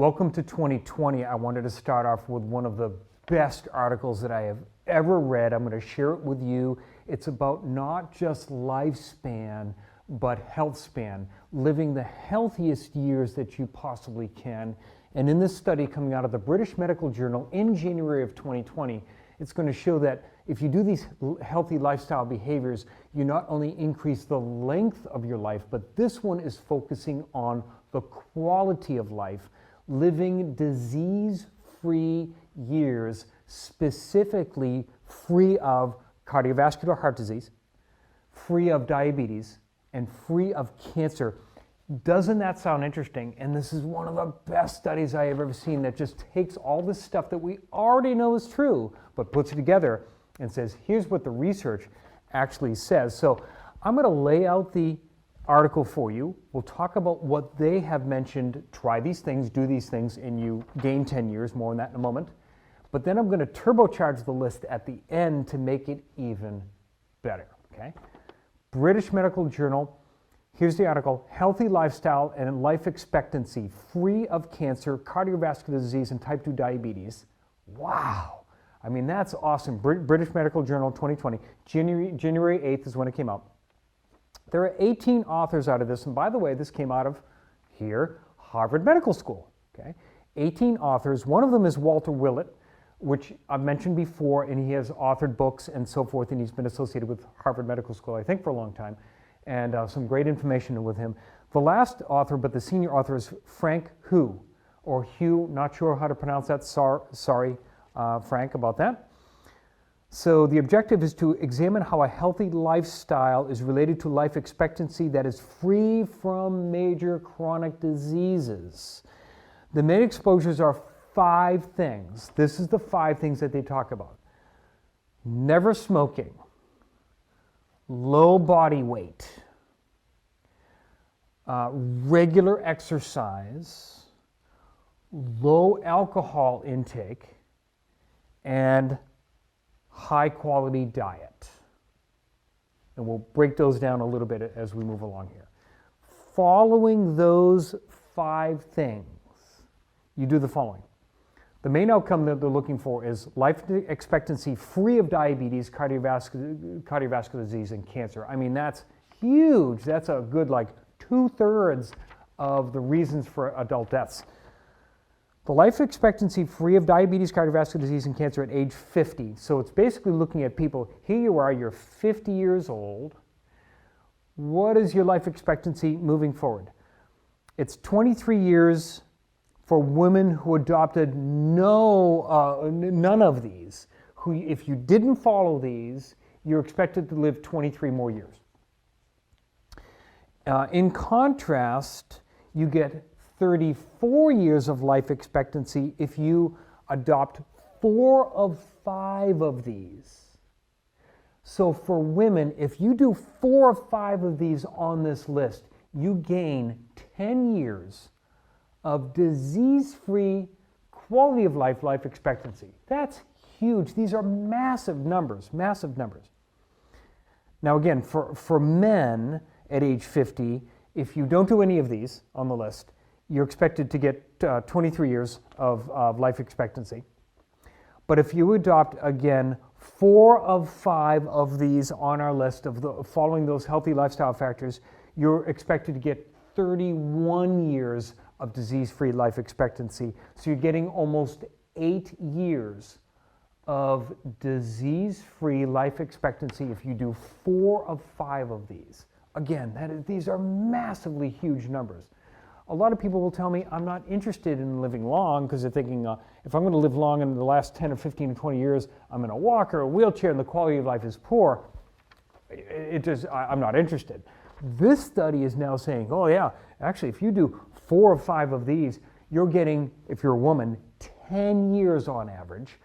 Welcome to 2020. I wanted to start off with one of the best articles that I have ever read. I'm going to share it with you. It's about not just lifespan, but health span, living the healthiest years that you possibly can. And in this study coming out of the British Medical Journal in January of 2020, it's going to show that if you do these healthy lifestyle behaviors, you not only increase the length of your life, but this one is focusing on the quality of life, living disease-free years, specifically free of cardiovascular heart disease, free of diabetes, and free of cancer. Doesn't that sound interesting? And this is one of the best studies I have ever seen that just takes all this stuff that we already know is true, but puts it together and says, here's what the research actually says. So I'm going to lay out the article for you. We'll talk about what they have mentioned. Try these things, do these things, and you gain 10 years. More on that in a moment. But then I'm going to turbocharge the list at the end to make it even better. Okay? British Medical Journal. Here's the article: Healthy lifestyle and life expectancy, free of cancer, cardiovascular disease, and type 2 diabetes. Wow. I mean, that's awesome. British Medical Journal 2020. January 8th is when it came out. There are 18 authors out of this, and by the way, this came out of here, Harvard Medical School. Okay? 18 authors. One of them is Walter Willett, which I've mentioned before, and he has authored books and so forth, and he's been associated with Harvard Medical School, I think, for a long time, and some great information with him. The last author, but the senior author, is Frank Hu, or Hugh, not sure how to pronounce that. Sorry, Frank, about that. So the objective is to examine how a healthy lifestyle is related to life expectancy that is free from major chronic diseases. The main exposures are 5 things. This is the 5 things that they talk about. Never smoking, low body weight, regular exercise, low alcohol intake, and high quality diet. And we'll break those down a little bit as we move along here. Following those 5 things, you do the following. The main outcome that they're looking for is life expectancy free of diabetes, cardiovascular disease, and cancer. I mean, that's huge. That's a good, like, 2/3 of the reasons for adult deaths. The life expectancy free of diabetes, cardiovascular disease, and cancer at age 50. So it's basically looking at people, here you are, you're 50 years old. What is your life expectancy moving forward? It's 23 years for women who adopted none of these. Who, if you didn't follow these, you're expected to live 23 more years. In contrast, you get 34 years of life expectancy if you adopt 4 of 5 of these. So for women, if you do 4 of 5 of these on this list, you gain 10 years of disease-free quality of life expectancy. That's huge. These are massive numbers, massive numbers. Now again, for men at age 50, if you don't do any of these on the list, you're expected to get 23 years of life expectancy. But if you adopt, again, 4 of 5 of these on our list of following those healthy lifestyle factors, you're expected to get 31 years of disease-free life expectancy. So you're getting almost 8 years of disease-free life expectancy if you do 4 of 5 of these. Again, these are massively huge numbers. A lot of people will tell me I'm not interested in living long because they're thinking if I'm going to live long in the last 10 or 15 or 20 years, I'm in a walker or a wheelchair and the quality of life is poor. I'm not interested. This study is now saying, oh yeah, actually if you do 4 or 5 of these, you're getting, if you're a woman, 10 years on average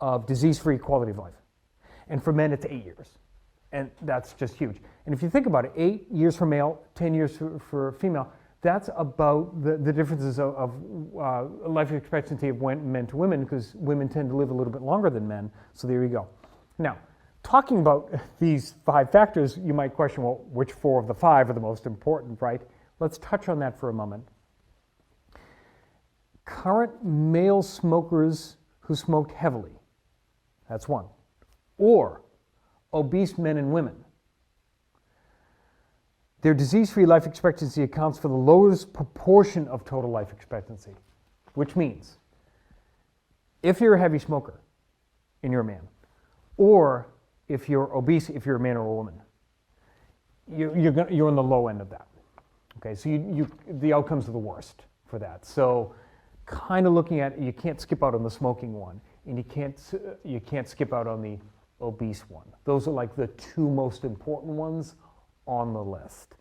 of disease-free quality of life. And for men, it's 8 years. And that's just huge. And if you think about it, 8 years for male, 10 years for female, that's about the differences of life expectancy of men to women, because women tend to live a little bit longer than men. So there you go. Now, talking about these 5 factors, you might question, well, which 4 of the 5 are the most important, right? Let's touch on that for a moment. current male smokers who smoked heavily. That's one. Or obese men and women. Their disease-free life expectancy accounts for the lowest proportion of total life expectancy, which means if you're a heavy smoker and you're a man, or if you're obese, if you're a man or a woman, you're on the low end of that. Okay, so the outcomes are the worst for that. So kind of looking at, you can't skip out on the smoking one, and you can't skip out on the obese one. Those are like the two most important ones on the list.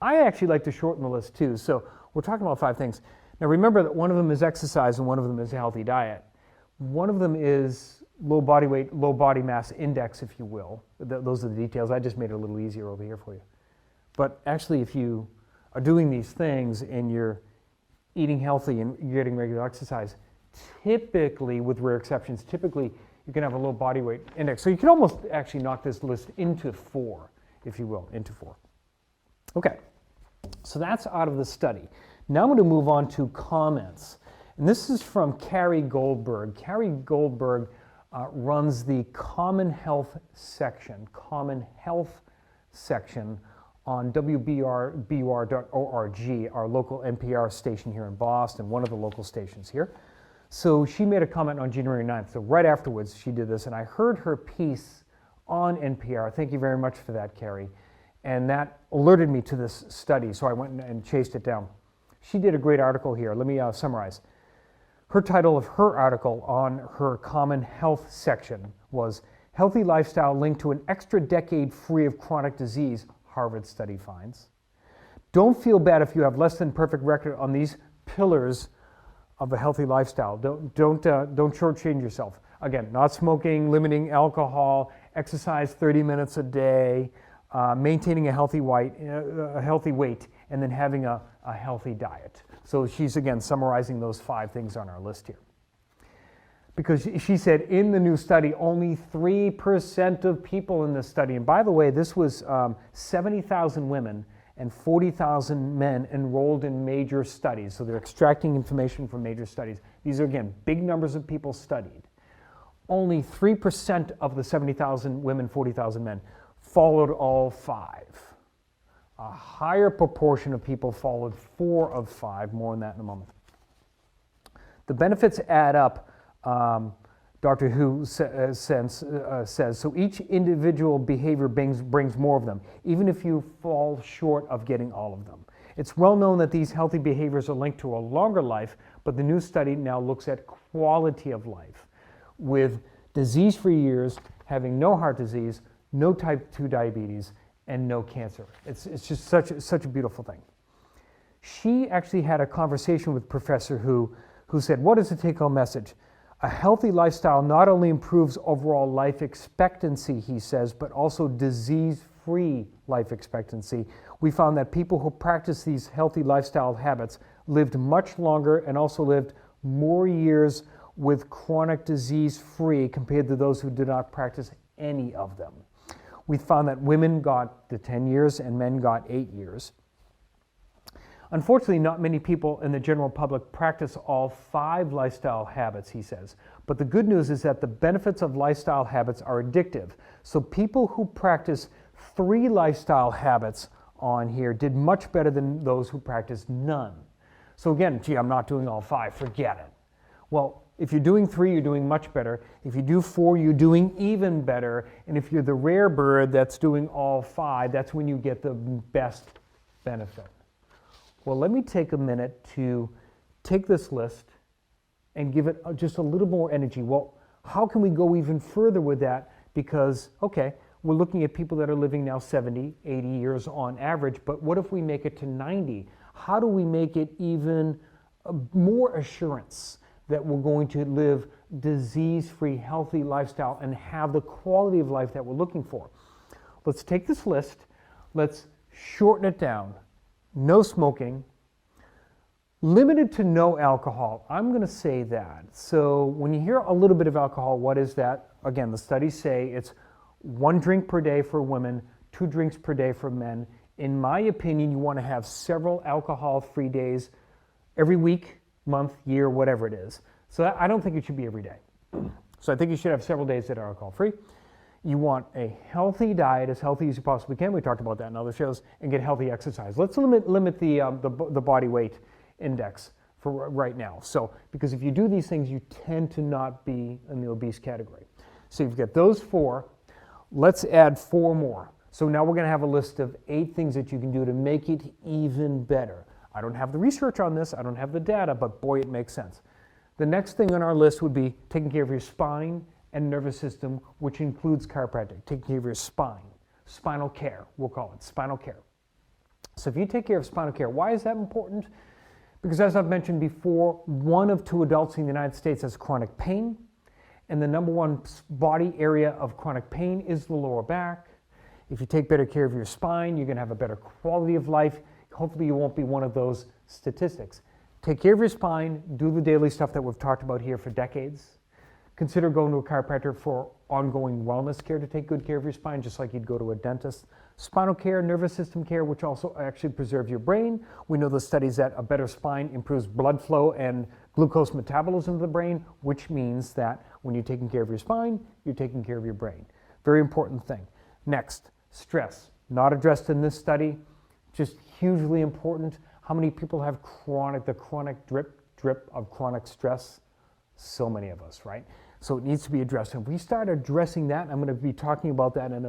I actually like to shorten the list too. So we're talking about 5 things. Now remember that one of them is exercise and one of them is a healthy diet. One of them is low body weight, low body mass index, if you will. Those are the details. I just made it a little easier over here for you. But actually, if you are doing these things and you're eating healthy and you're getting regular exercise, typically, with rare exceptions, typically you can have a low body weight index. So you can almost actually knock this list into 4, if you will, into 4. Okay, so that's out of the study. Now I'm going to move on to comments. And this is from Carey Golberg. Carey Golberg runs the Commonhealth section on WBUR.org, our local NPR station here in Boston, one of the local stations here. So she made a comment on January 9th. So right afterwards she did this, and I heard her piece on NPR. Thank you very much for that, Carey. And that alerted me to this study, so I went and chased it down. She did a great article here. Let me summarize. Her title of her article on her Commonhealth section was Healthy Lifestyle Linked to an Extra Decade Free of Chronic Disease, Harvard Study Finds. Don't feel bad if you have less than perfect record on these pillars of a healthy lifestyle. Don't shortchange yourself. Again, not smoking, limiting alcohol, exercise 30 minutes a day, maintaining a healthy weight, and then having a healthy diet. So she's, again, summarizing those 5 things on our list here. Because she said in the new study, only 3% of people in this study, and by the way, this was 70,000 women and 40,000 men enrolled in major studies. So they're extracting information from major studies. These are, again, big numbers of people studied. Only 3% of the 70,000 women, 40,000 men followed all 5. A higher proportion of people followed 4 of 5. More on that in a moment. The benefits add up, Dr. Who says, so each individual behavior brings more of them, even if you fall short of getting all of them. It's well known that these healthy behaviors are linked to a longer life, but the new study now looks at quality of life, with disease-free years, having no heart disease, no type 2 diabetes, and no cancer. It's just such a beautiful thing. She actually had a conversation with Professor Who said, what is the take-home message? A healthy lifestyle not only improves overall life expectancy, he says, but also disease-free life expectancy. We found that people who practice these healthy lifestyle habits lived much longer and also lived more years with chronic disease-free compared to those who did not practice any of them. We found that women got the 10 years and men got 8 years. Unfortunately, not many people in the general public practice all 5 lifestyle habits, he says. But the good news is that the benefits of lifestyle habits are addictive. So people who practice 3 lifestyle habits on here did much better than those who practiced none. So again, gee, I'm not doing all 5, forget it. Well, if you're doing 3, you're doing much better. If you do 4, you're doing even better. And if you're the rare bird that's doing all 5, that's when you get the best benefit. Well, let me take a minute to take this list and give it just a little more energy. Well, how can we go even further with that? Because, okay, we're looking at people that are living now 70, 80 years on average, but what if we make it to 90? How do we make it even more assurance that we're going to live disease-free, healthy lifestyle and have the quality of life that we're looking for? Let's take this list, let's shorten it down. No smoking, limited to no alcohol. I'm going to say that. So when you hear a little bit of alcohol, what is that? Again, the studies say it's 1 drink per day for women, 2 drinks per day for men. In my opinion, you want to have several alcohol-free days every week, month, year, whatever it is. So I don't think it should be every day. So I think you should have several days that are alcohol-free. You want a healthy diet, as healthy as you possibly can. We talked about that in other shows, and get healthy exercise. Let's limit the body weight index for right now. So, because if you do these things, you tend to not be in the obese category. So you've got those 4. Let's add 4 more. So now we're going to have a list of 8 things that you can do to make it even better. I don't have the research on this, I don't have the data, but boy, it makes sense. The next thing on our list would be taking care of your spine and nervous system, which includes chiropractic, taking care of your spine, spinal care, we'll call it, spinal care. So if you take care of spinal care, why is that important? Because as I've mentioned before, 1 of 2 adults in the United States has chronic pain, and the number 1 body area of chronic pain is the lower back. If you take better care of your spine, you're going to have a better quality of life. Hopefully you won't be one of those statistics. Take care of your spine, do the daily stuff that we've talked about here for decades. Consider going to a chiropractor for ongoing wellness care to take good care of your spine, just like you'd go to a dentist. Spinal care, nervous system care, which also actually preserve your brain. We know the studies that a better spine improves blood flow and glucose metabolism of the brain, which means that when you're taking care of your spine, you're taking care of your brain. Very important thing. Next, stress. Not addressed in this study, just hugely important. How many people have the chronic drip of chronic stress? So many of us, right? So it needs to be addressed. And if we start addressing that, I'm going to be talking about that in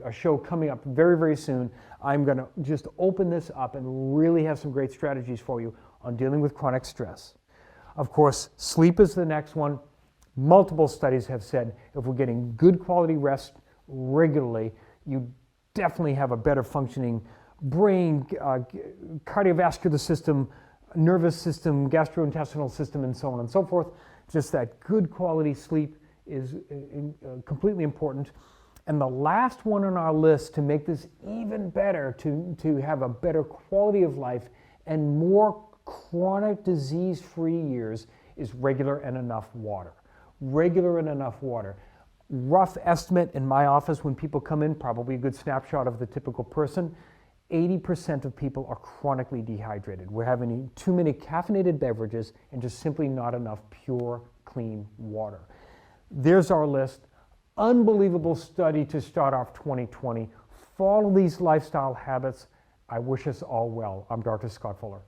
a show coming up very, very soon. I'm going to just open this up and really have some great strategies for you on dealing with chronic stress. Of course, sleep is the next one. Multiple studies have said if we're getting good quality rest regularly, you definitely have a better functioning brain, cardiovascular system, nervous system, gastrointestinal system, and so on and so forth. Just that good quality sleep is completely important. And the last one on our list to make this even better, to have a better quality of life and more chronic disease-free years, is regular and enough water. Regular and enough water. Rough estimate in my office when people come in, probably a good snapshot of the typical person, 80% of people are chronically dehydrated. We're having too many caffeinated beverages and just simply not enough pure, clean water. There's our list. Unbelievable study to start off 2020. Follow these lifestyle habits. I wish us all well. I'm Dr. Scott Fuller.